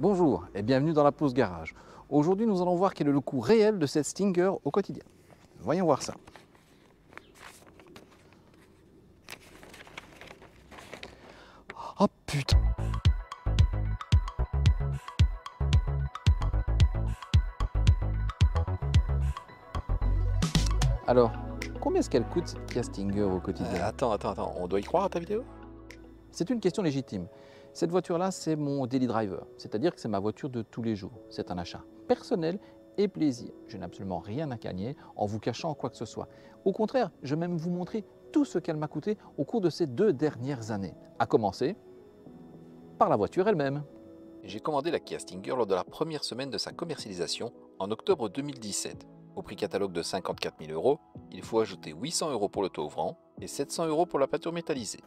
Bonjour et bienvenue dans la pause garage. Aujourd'hui, nous allons voir quel est le coût réel de cette Stinger au quotidien. Voyons voir ça. Oh putain! Alors, combien est-ce qu'elle coûte cette Kia Stinger au quotidien? Attends, on doit y croire à ta vidéo? C'est une question légitime. Cette voiture-là, c'est mon daily driver, c'est-à-dire que c'est ma voiture de tous les jours. C'est un achat personnel et plaisir. Je n'ai absolument rien à gagner en vous cachant quoi que ce soit. Au contraire, je vais même vous montrer tout ce qu'elle m'a coûté au cours de ces 2 dernières années. À commencer par la voiture elle-même. J'ai commandé la Kia Stinger lors de la première semaine de sa commercialisation en octobre 2017. Au prix catalogue de 54 000 €, il faut ajouter 800 € pour le toit ouvrant et 700 € pour la peinture métallisée.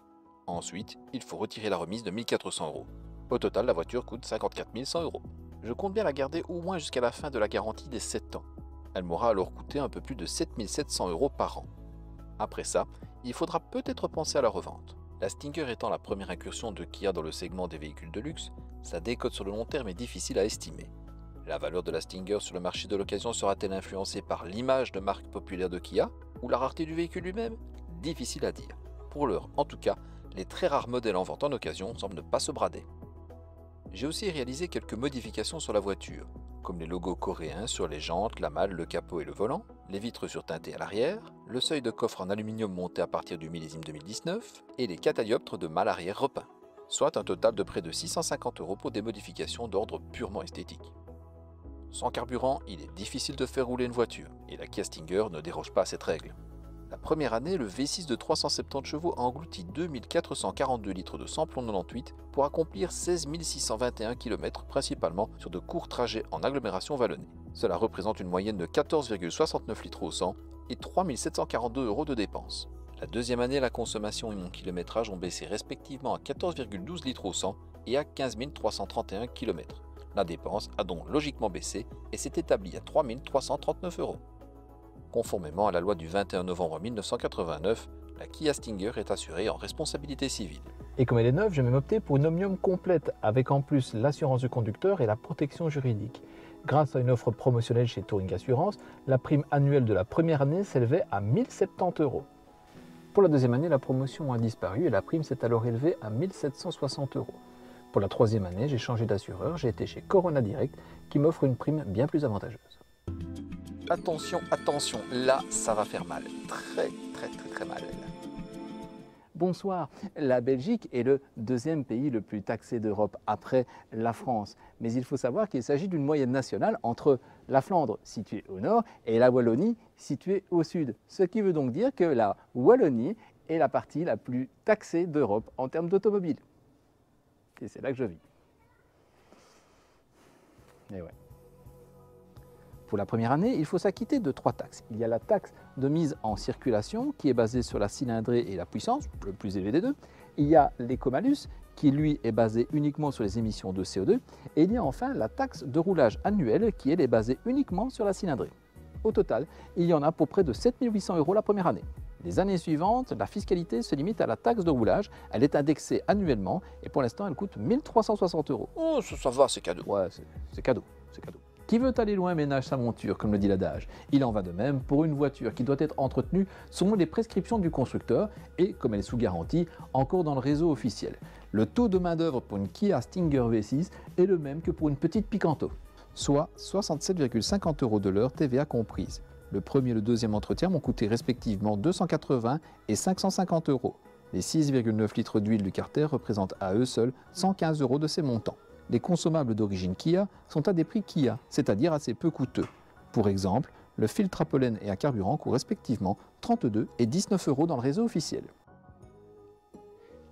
Ensuite, il faut retirer la remise de 1 400 €. Au total, la voiture coûte 54 100 €. Je compte bien la garder au moins jusqu'à la fin de la garantie des 7 ans. Elle m'aura alors coûté un peu plus de 7 700 € par an. Après ça, il faudra peut-être penser à la revente. La Stinger étant la première incursion de Kia dans le segment des véhicules de luxe, sa décote sur le long terme est difficile à estimer. La valeur de la Stinger sur le marché de l'occasion sera-t-elle influencée par l'image de marque populaire de Kia ou la rareté du véhicule lui-même? Difficile à dire. Pour l'heure, en tout cas, les très rares modèles en vente en occasion semblent ne pas se brader. J'ai aussi réalisé quelques modifications sur la voiture, comme les logos coréens sur les jantes, la malle, le capot et le volant, les vitres surteintées à l'arrière, le seuil de coffre en aluminium monté à partir du millésime 2019 et les catadioptres de malle arrière repeints, soit un total de près de 650 € pour des modifications d'ordre purement esthétique. Sans carburant, il est difficile de faire rouler une voiture, et la Kia Stinger ne déroge pas à cette règle. La première année, le V6 de 370 chevaux a englouti 2442 litres de samplon 98 pour accomplir 16 621 km, principalement sur de courts trajets en agglomération vallonnée. Cela représente une moyenne de 14,69 litres au 100 et 3 742 € de dépenses. La deuxième année, la consommation et mon kilométrage ont baissé respectivement à 14,12 litres au 100 et à 15 331 km. La dépense a donc logiquement baissé et s'est établie à 3 339 €. Conformément à la loi du 21 novembre 1989, la Kia Stinger est assurée en responsabilité civile. Et comme elle est neuve, je vais même opter pour une Omnium complète, avec en plus l'assurance du conducteur et la protection juridique. Grâce à une offre promotionnelle chez Touring Assurance, la prime annuelle de la première année s'élevait à 1 070 €. Pour la deuxième année, la promotion a disparu et la prime s'est alors élevée à 1 760 €. Pour la troisième année, j'ai changé d'assureur, j'ai été chez Corona Direct qui m'offre une prime bien plus avantageuse. Attention, là ça va faire mal, très mal. Bonsoir, la Belgique est le deuxième pays le plus taxé d'Europe après la France. Mais il faut savoir qu'il s'agit d'une moyenne nationale entre la Flandre située au nord et la Wallonie située au sud. Ce qui veut donc dire que la Wallonie est la partie la plus taxée d'Europe en termes d'automobile. Et c'est là que je vis. Et ouais. Pour la première année, il faut s'acquitter de 3 taxes. Il y a la taxe de mise en circulation qui est basée sur la cylindrée et la puissance, le plus élevé des deux. Il y a l'écomalus qui lui est basé uniquement sur les émissions de CO2. Et il y a enfin la taxe de roulage annuelle qui elle est basée uniquement sur la cylindrée. Au total, il y en a pour près de 7 800 € la première année. Les années suivantes, la fiscalité se limite à la taxe de roulage. Elle est indexée annuellement et pour l'instant, elle coûte 1 360 €. Oh, ça va, c'est cadeau. Ouais, c'est cadeau, c'est cadeau. Qui veut aller loin ménage sa monture, comme le dit l'adage. Il en va de même pour une voiture qui doit être entretenue selon les prescriptions du constructeur et, comme elle est sous garantie, encore dans le réseau officiel. Le taux de main-d'œuvre pour une Kia Stinger V6 est le même que pour une petite Picanto, soit 67,50 € de l'heure, TVA comprise. Le premier et le deuxième entretien m'ont coûté respectivement 280 et 550 €. Les 6,9 litres d'huile du carter représentent à eux seuls 115 € de ces montants. Les consommables d'origine Kia sont à des prix Kia, c'est-à-dire assez peu coûteux. Pour exemple, le filtre à pollen et à carburant coûtent respectivement 32 et 19 € dans le réseau officiel.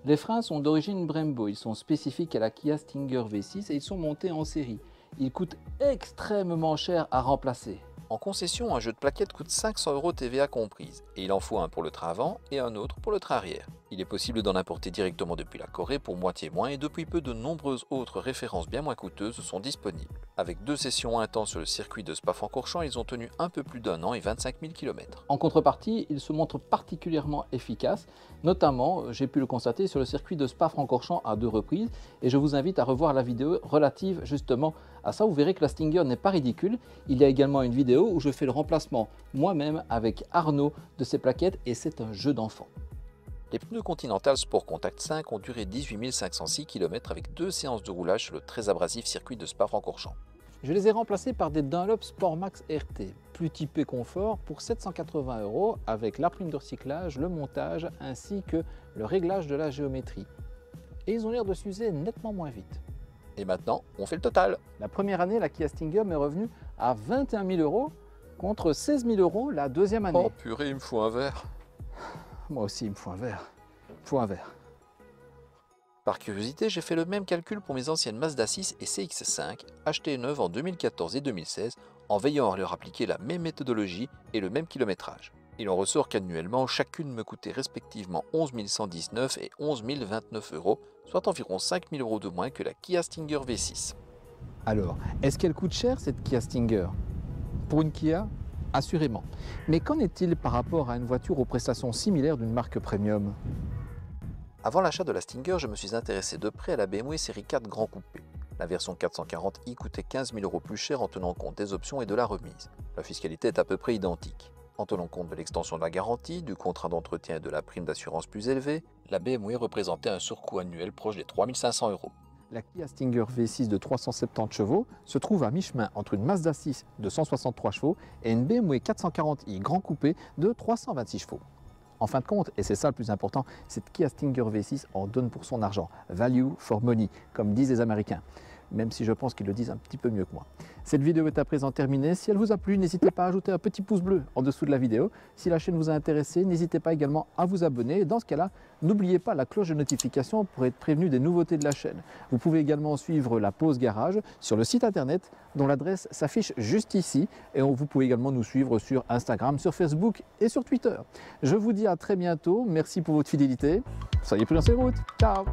Les freins sont d'origine Brembo, ils sont spécifiques à la Kia Stinger V6 et ils sont montés en série. Ils coûtent extrêmement cher à remplacer. En concession, un jeu de plaquettes coûte 500 € TVA comprise, et il en faut un pour le train avant et un autre pour le train arrière. Il est possible d'en importer directement depuis la Corée pour moitié moins et depuis peu de nombreuses autres références bien moins coûteuses sont disponibles. Avec 2 sessions un temps sur le circuit de Spa-Francorchamps, ils ont tenu un peu plus d'1 an et 25 000 km. En contrepartie, ils se montrent particulièrement efficaces, notamment, j'ai pu le constater, sur le circuit de Spa-Francorchamps à 2 reprises, et je vous invite à revoir la vidéo relative justement à ça. Vous verrez que la Stinger n'est pas ridicule. Il y a également une vidéo où je fais le remplacement moi-même avec Arnaud de ces plaquettes, et c'est un jeu d'enfant. Les pneus Continental Sport Contact 5 ont duré 18 506 km avec 2 séances de roulage sur le très abrasif circuit de Spa-Francorchamps. Je les ai remplacés par des Dunlop Sportmax RT, plus typé confort, pour 780 € avec la prime de recyclage, le montage ainsi que le réglage de la géométrie. Et ils ont l'air de s'user nettement moins vite. Et maintenant, on fait le total. La première année, la Kia Stinger m'est revenue à 21 000 € contre 16 000 € la deuxième année. Oh purée, il me faut un verre. Moi aussi, il me faut un verre. Il faut un verre. Par curiosité, j'ai fait le même calcul pour mes anciennes Mazda 6 et CX-5, achetées neuves en 2014 et 2016, en veillant à leur appliquer la même méthodologie et le même kilométrage. Il en ressort qu'annuellement, chacune me coûtait respectivement 11 119 et 11 029 €, soit environ 5 000 € de moins que la Kia Stinger V6. Alors, est-ce qu'elle coûte cher cette Kia Stinger? Pour une Kia, assurément. Mais qu'en est-il par rapport à une voiture aux prestations similaires d'une marque premium? Avant l'achat de la Stinger, je me suis intéressé de près à la BMW série 4 Grand Coupé. La version 440i coûtait 15 000 € plus cher en tenant compte des options et de la remise. La fiscalité est à peu près identique. En tenant compte de l'extension de la garantie, du contrat d'entretien et de la prime d'assurance plus élevée, la BMW représentait un surcoût annuel proche des 3 500 €. La Kia Stinger V6 de 370 chevaux se trouve à mi-chemin entre une Mazda 6 de 163 chevaux et une BMW 440i Grand Coupé de 326 chevaux. En fin de compte, et c'est ça le plus important, cette Kia Stinger V6 en donne pour son argent. Value for money, comme disent les Américains. Même si je pense qu'ils le disent un petit peu mieux que moi. Cette vidéo est à présent terminée. Si elle vous a plu, n'hésitez pas à ajouter un petit pouce bleu en dessous de la vidéo. Si la chaîne vous a intéressé, n'hésitez pas également à vous abonner. Dans ce cas-là, n'oubliez pas la cloche de notification pour être prévenu des nouveautés de la chaîne. Vous pouvez également suivre la pause garage sur le site internet dont l'adresse s'affiche juste ici. Et vous pouvez également nous suivre sur Instagram, sur Facebook et sur Twitter. Je vous dis à très bientôt. Merci pour votre fidélité. Soyez prudents sur les routes. Ciao!